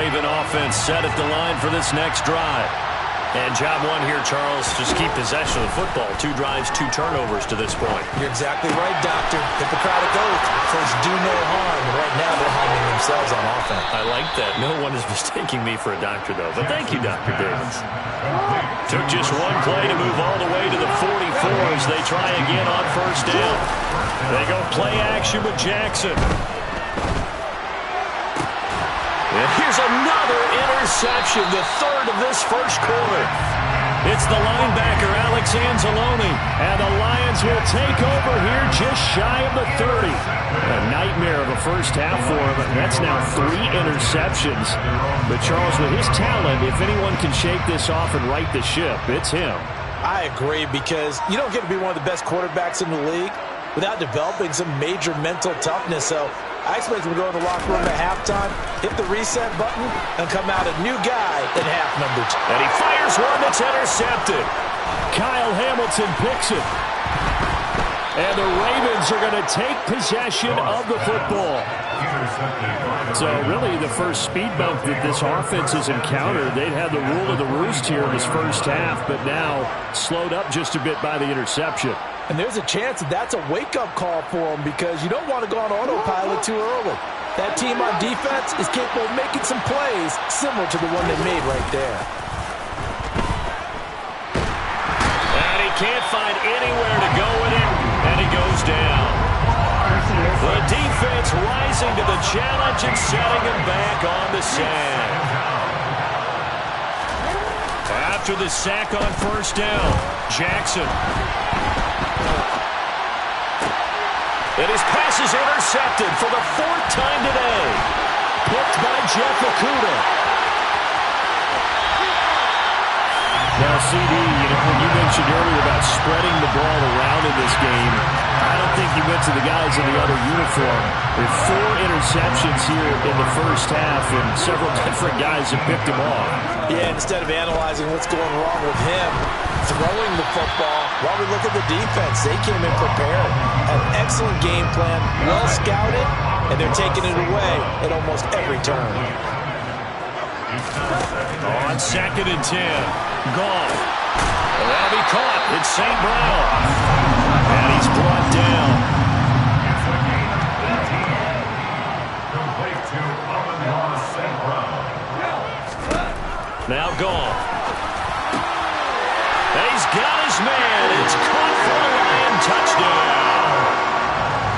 Raven offense set at the line for this next drive. And job one here, Charles, just keep possession of the football. 2 drives, 2 turnovers to this point. You're exactly right, Doctor. Hippocratic oath. First, do no harm. Right now, they're harming themselves on offense. I like that. No one is mistaking me for a doctor, though. But thank you, Dr. Davis. Took just one play to move all the way to the 44 as they try again on first down. They go play action with Jackson. And here's another interception, the 3rd of this first quarter. It's the linebacker, Alex Anzalone, and the Lions will take over here just shy of the 30. A nightmare of a first half for him. That's now 3 interceptions. But Charles, with his talent, if anyone can shake this off and right the ship, it's him. I agree, because you don't get to be one of the best quarterbacks in the league without developing some major mental toughness. So I expect him to go in the locker room at halftime, hit the reset button, and come out a new guy in half number 2. And he fires one that's intercepted. Kyle Hamilton picks it. And the Ravens are going to take possession of the football. So really the first speed bump that this offense has encountered, they'd had the rule of the roost here in this first half, but now slowed up just a bit by the interception. And there's a chance that that's a wake-up call for them, because you don't want to go on autopilot too early. That team on defense is capable of making some plays similar to the one they made right there. And he can't find anywhere to go with it, and he goes down. The defense rising to the challenge and setting him back on the sand. After the sack on first down, Jackson. And his pass is intercepted for the 4th time today. Picked by Jeff Okudah. Now, CD, when you mentioned earlier about spreading the ball around in this game, I don't think you went to the guys in the other uniform. There are 4 interceptions here in the first half, and several different guys have picked them off. Yeah, instead of analyzing what's going wrong with him, throwing the football, while we look at the defense, they came in prepared. An excellent game plan, well scouted, and they're taking it away at almost every turn. On 2nd and 10, Goff. That'll be caught. It's St. Brown. And he's brought down. Now Goff. And he's got his man. It's caught for a Lion touchdown.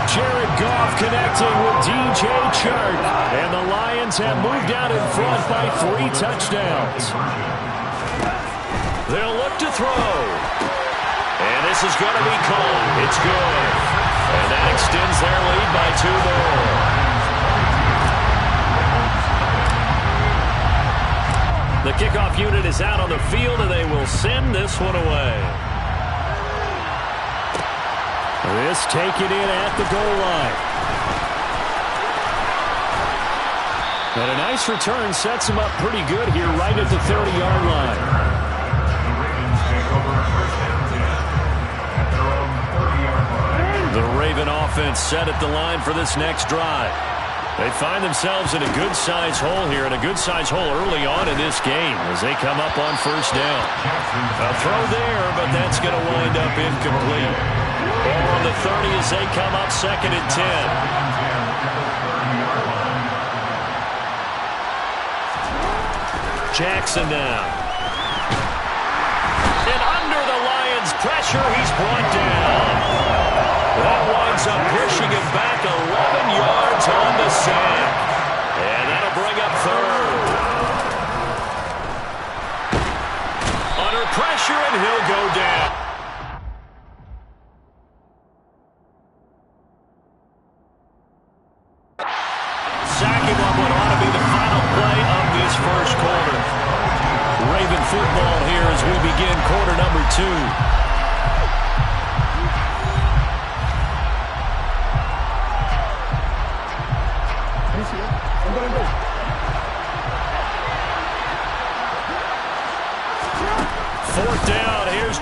Jared Goff connecting with DJ Chark. And the Lions have moved out in front by 3 touchdowns. They'll look to throw. And this is going to be caught. It's good. And that extends their lead by 2 more. The kickoff unit is out on the field, and they will send this one away. This taken in at the goal line. And a nice return sets him up pretty good here right at the 30-yard line. The Raven offense set at the line for this next drive. They find themselves in a good-sized hole here, and a good-sized hole early on in this game as they come up on first down. A throw there, but that's going to wind up incomplete. Ball on the 30 as they come up 2nd and 10. Jackson now. And under the Lions' pressure, he's brought down. That winds up pushing him back 11 yards on the sack. And that'll bring up 3rd. Under pressure, and he'll go down. Sacking on what ought to be the final play of this first quarter. Raven football here as we begin quarter number 2.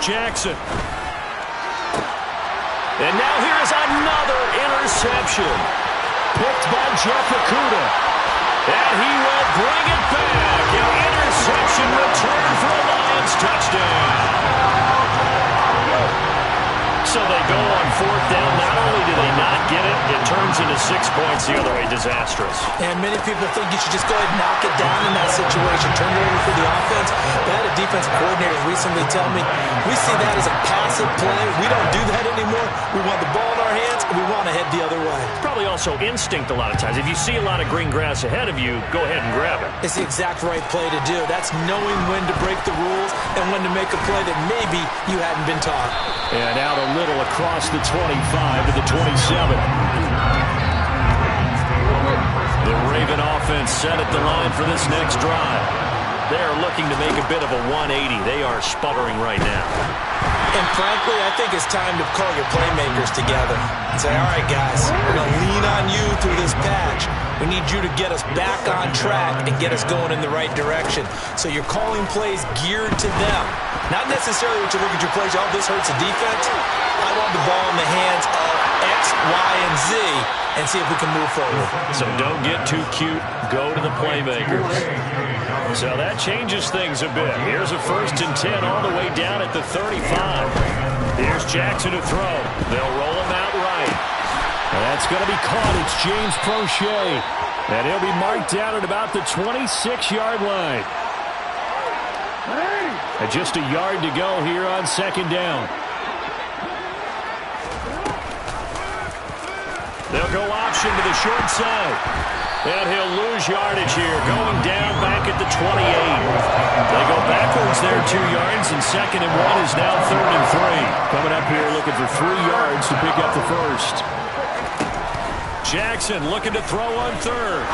Jackson. And now here is another interception. Picked by Jeff Okudah. And he will bring it back. An interception return for a Lions touchdown. So they go on fourth down. Not only do they not get it, it turns into 6 points the other way. Disastrous. And many people think you should just go ahead and knock it down in that situation. Turn it over for the offense. But I had a defensive coordinator recently tell me, we see that as a passive play. We don't do that anymore. We want the ball in our hands, and we want to head the other way. Probably also instinct a lot of times. If you see a lot of green grass ahead of you, go ahead and grab it. It's the exact right play to do. That's knowing when to break the rules and when to make a play that maybe you hadn't been taught. And out a little across the 25 to the 27. The Raven offense set at the line for this next drive. They're looking to make a bit of a 180. They are sputtering right now. And frankly, I think it's time to call your playmakers together and say, all right, guys, we're going to lean on you through this patch. We need you to get us back on track and get us going in the right direction. So you're calling plays geared to them. Not necessarily what you look at your plays, oh, this hurts the defense. I want the ball in the hands of X, Y, and Z and see if we can move forward. So don't get too cute. Go to the playmakers. So that changes things a bit. Here's a 1st and 10 all the way down at the 35. Here's Jackson to throw. They'll roll him out right. And that's going to be caught. It's James Prochet. And he'll be marked down at about the 26-yard line. And just a yard to go here on 2nd down. They'll go option to the short side. And he'll lose yardage here, going down back at the 28. They go backwards there 2 yards, and 2nd and 1 is now 3rd and 3. Coming up here looking for 3 yards to pick up the first. Jackson looking to throw on 3rd.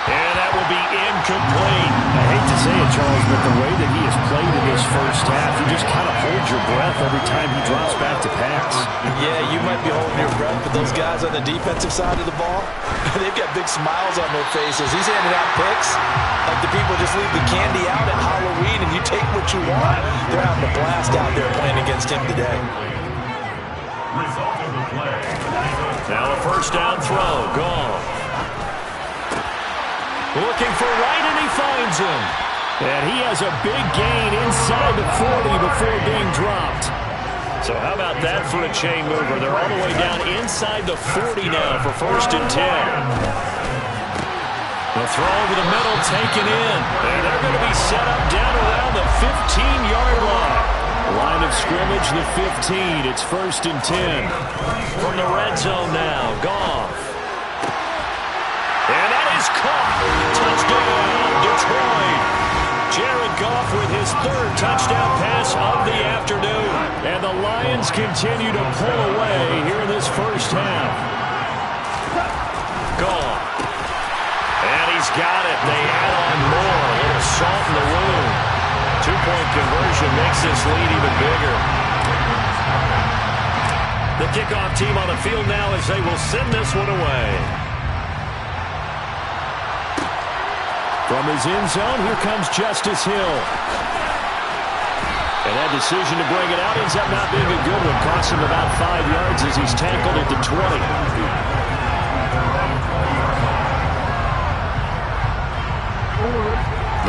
And that will be incomplete. I hate to say it, Charles, but the way that he has played in this first half, you just kind of hold your breath every time he drops back to pass. Yeah, you might be holding your breath, but those guys on the defensive side of the ball, they've got big smiles on their faces. He's handing out picks like the people just leave the candy out at Halloween and you take what you want. They're having a blast out there playing against him today. Now a 1st down throw, gone. Looking for Wright, and he finds him. And he has a big gain inside the 40 before being dropped. So how about that for a chain mover? They're all the way down inside the 40 now for 1st and 10. The throw over the middle taken in. And they're going to be set up down around the 15-yard line. Line of scrimmage, the 15. It's 1st and 10. From the red zone now, Goff. And that is caught. Touchdown, Detroit. Jared Goff with his 3rd touchdown pass of the afternoon. And the Lions continue to pull away here in this first half. Goff. And he's got it. They add on more. A little salt in the wound. 2-point conversion makes this lead even bigger. The kickoff team on the field now as they will send this one away. From his end zone, here comes Justice Hill. And that decision to bring it out ends up not being a good one. Costs him about 5 yards as he's tackled at the 20.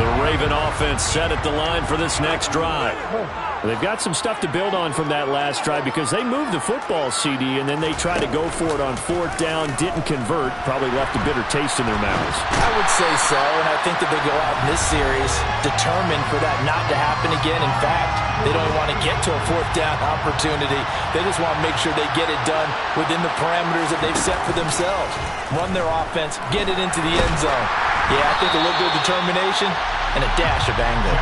The Raven offense set at the line for this next drive. They've got some stuff to build on from that last drive because they moved the football, CD, and then they tried to go for it on 4th down, didn't convert, probably left a bitter taste in their mouths. I would say so, and I think that they go out in this series determined for that not to happen again. In fact, they don't even want to get to a 4th down opportunity. They just want to make sure they get it done within the parameters that they've set for themselves. Run their offense, get it into the end zone. Yeah, I think a little bit of determination and a dash of anger.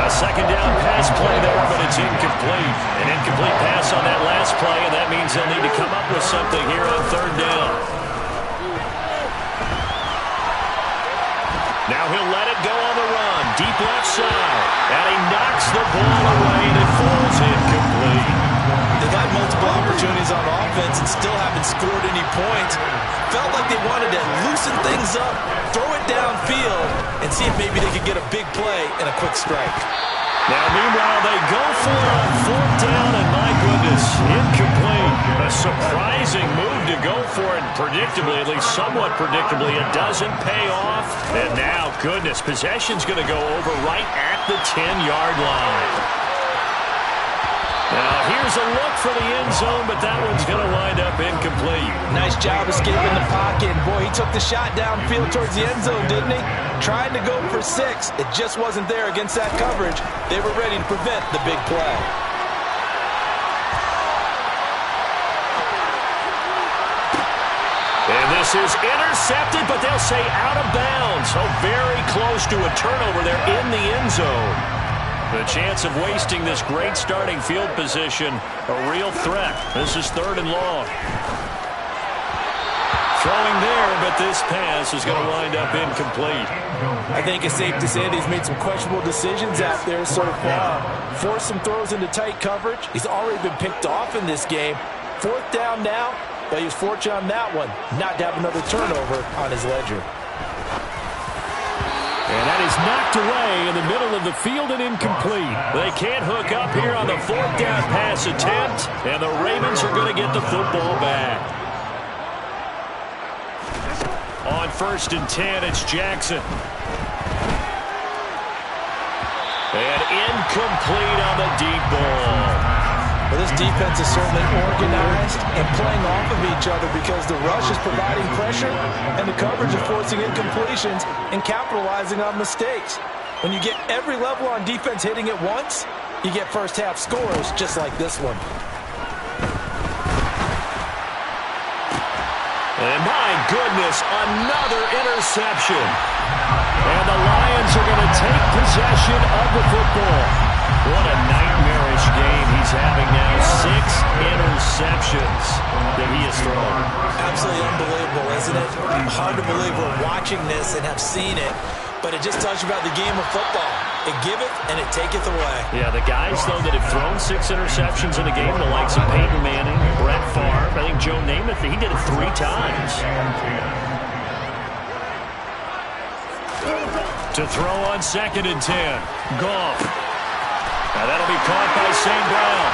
A 2nd down pass play there, but it's incomplete. An incomplete pass on that last play, and that means they'll need to come up with something here on 3rd down. Now he'll let it go on the run. Deep left side. And he knocks the ball away, and it falls incomplete. They've had multiple opportunities on offense and still haven't scored any points. Felt like they wanted to loosen things up, throw it downfield, and see if maybe they could get a big play and a quick strike. Now, meanwhile, they go for it on 4th down, and my goodness, incomplete. A surprising move to go for it, predictably, at least somewhat predictably. It doesn't pay off. And now, goodness, possession's going to go over right at the 10-yard line. Now, here's a look for the end zone, but that one's going to wind up incomplete. Nice job escaping the pocket. Boy, he took the shot downfield towards the end zone, didn't he? Trying to go for 6. It just wasn't there against that coverage. They were ready to prevent the big play. And this is intercepted, but they'll say out of bounds. So very close to a turnover there in the end zone. The chance of wasting this great starting field position, a real threat. This is 3rd and long. Throwing there, but this pass is going to wind up incomplete. I think it's safe to say that he's made some questionable decisions out there so far. Forced some throws into tight coverage. He's already been picked off in this game. 4th down now, but he was fortunate on that one not to have another turnover on his ledger. And that is knocked away in the middle of the field and incomplete. They can't hook up here on the 4th down pass attempt, and the Ravens are going to get the football back. On 1st and 10, it's Jackson. And incomplete on the deep ball. Well, this defense is certainly organized and playing off of each other because the rush is providing pressure and the coverage is forcing incompletions and capitalizing on mistakes. When you get every level on defense hitting at once, you get first half scores just like this one. And my goodness, another interception. And the Lions are going to take possession of the football. What a nightmarish game he's having now. 6 interceptions that he has thrown. Absolutely unbelievable, isn't it? Hard to believe we're watching this and have seen it, but it just tells you about the game of football. It giveth and it taketh away. Yeah, the guys, though, that have thrown 6 interceptions in a game, the likes of Peyton Manning, Brett Favre, I think Joe Namath, he did it 3 times. To throw on 2nd and 10. Goff. Now that'll be caught by St. Brown.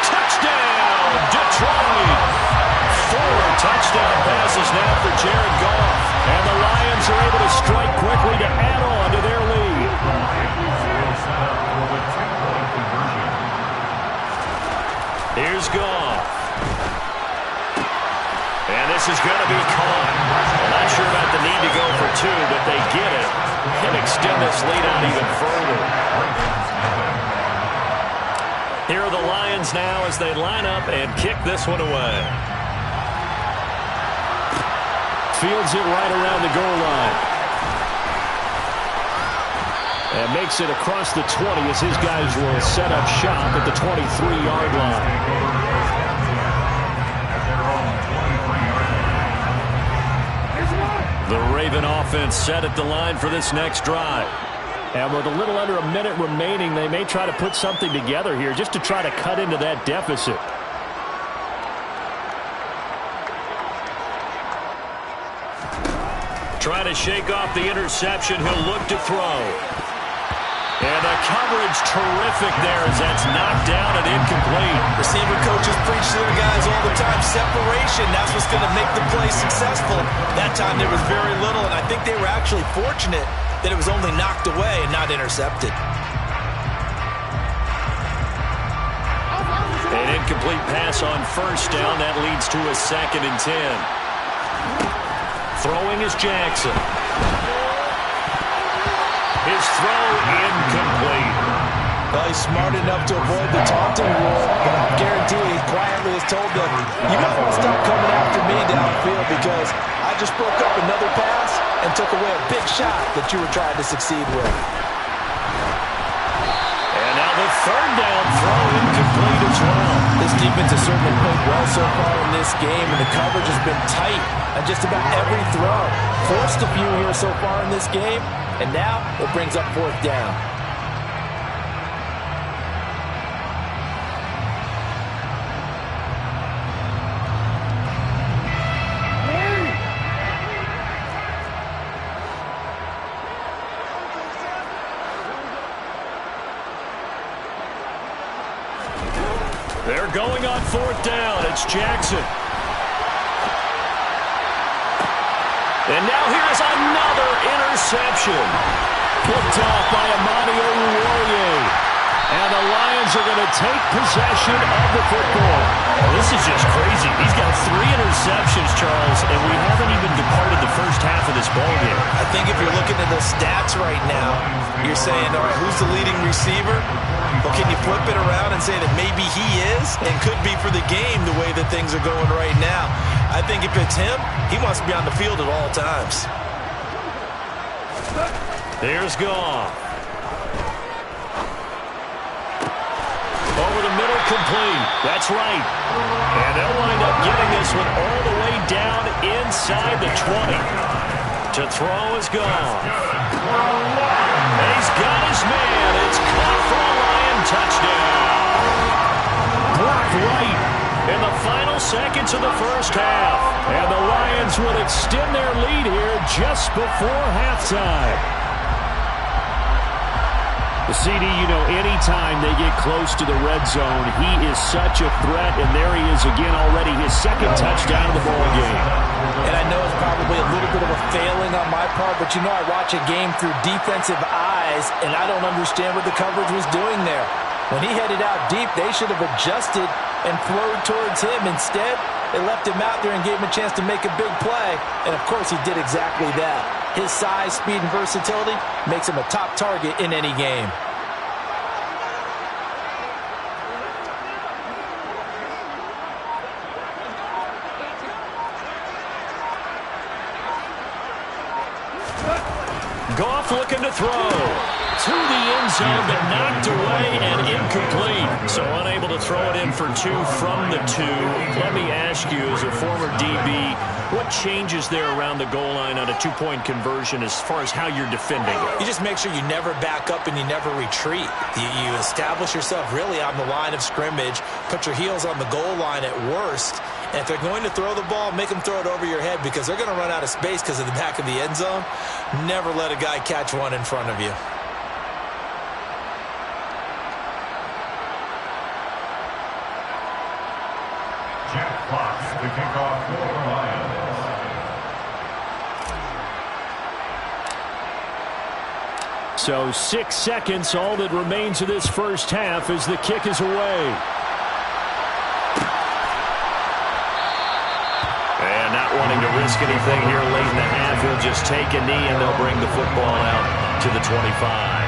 Touchdown, Detroit! 4 touchdown passes now for Jared Goff. And the Lions are able to strike quickly to add on to their lead. Here's Goff. And this is going to be caught. I'm not sure about the need to go for 2, but they get it and extend this lead out even further. Here are the Lions now as they line up and kick this one away. Fields it right around the goal line. And makes it across the 20 as his guys will set up shop at the 23-yard line. The Raven offense set at the line for this next drive. And with a little under a minute remaining, they may try to put something together here just to try to cut into that deficit. Trying to shake off the interception. He'll look to throw. And the coverage terrific there as that's knocked down and incomplete. Receiver coaches preach to their guys all the time. Separation, that's what's going to make the play successful. That time there was very little, and I think they were actually fortunate that it was only knocked away and not intercepted. An incomplete pass on 1st down. That leads to a 2nd and 10. Throwing is Jackson. His throw incomplete. Well, he's smart enough to avoid the taunting rule, but I guarantee he quietly has told them, you might want to stop coming after me downfield because I just broke up another pass and took away a big shot that you were trying to succeed with. And now the 3rd down throw incomplete as well. This defense has certainly played well so far in this game, and the coverage has been tight on just about every throw. Forced a few here so far in this game, and now it brings up 4th down. They're going on 4th down. It's Jackson. And now here's another interception. Picked off by Amani Oruwariye. And the Lions are going to take possession of the football. Well, this is just crazy. He's got 3 interceptions, Charles, and we haven't even departed the first half of this ballgame. I think if you're looking at the stats right now, you're saying, all right, who's the leading receiver? Well, can you flip it around and say that maybe he is and could be for the game the way that things are going right now? I think if it's him, he wants to be on the field at all times. Here's Goff. Over the middle, complete. That's right. And they'll wind up getting this one all the way down inside the 20. To throw is Goff. He's got his man. It's caught for a Lion touchdown. Brock Wright in the final seconds of the first half. And the Lions will extend their lead here just before halftime. The CD, you know, anytime they get close to the red zone, he is such a threat, and there he is again already, his 2nd touchdown of the ball game. And I know it's probably a little bit of a failing on my part, but you know I watch a game through defensive eyes, and I don't understand what the coverage was doing there. When he headed out deep, they should have adjusted and flowed towards him. Instead, they left him out there and gave him a chance to make a big play, and of course he did exactly that. His size, speed, and versatility makes him a top target in any game. Goff looking to throw. To the end zone, but knocked away and incomplete. So unable to throw it in for 2 from the 2. Let me ask you, as a former DB, what changes there around the goal line on a 2-point conversion as far as how you're defending it? You just make sure you never back up and you never retreat. You establish yourself really on the line of scrimmage, put your heels on the goal line at worst, and if they're going to throw the ball, make them throw it over your head because they're going to run out of space because of the back of the end zone. Never let a guy catch one in front of you. Jack Fox, the kickoff for the Lions. So 6 seconds, all that remains of this first half as the kick is away. And not wanting to risk anything here late in the half, he'll just take a knee and they'll bring the football out to the 25.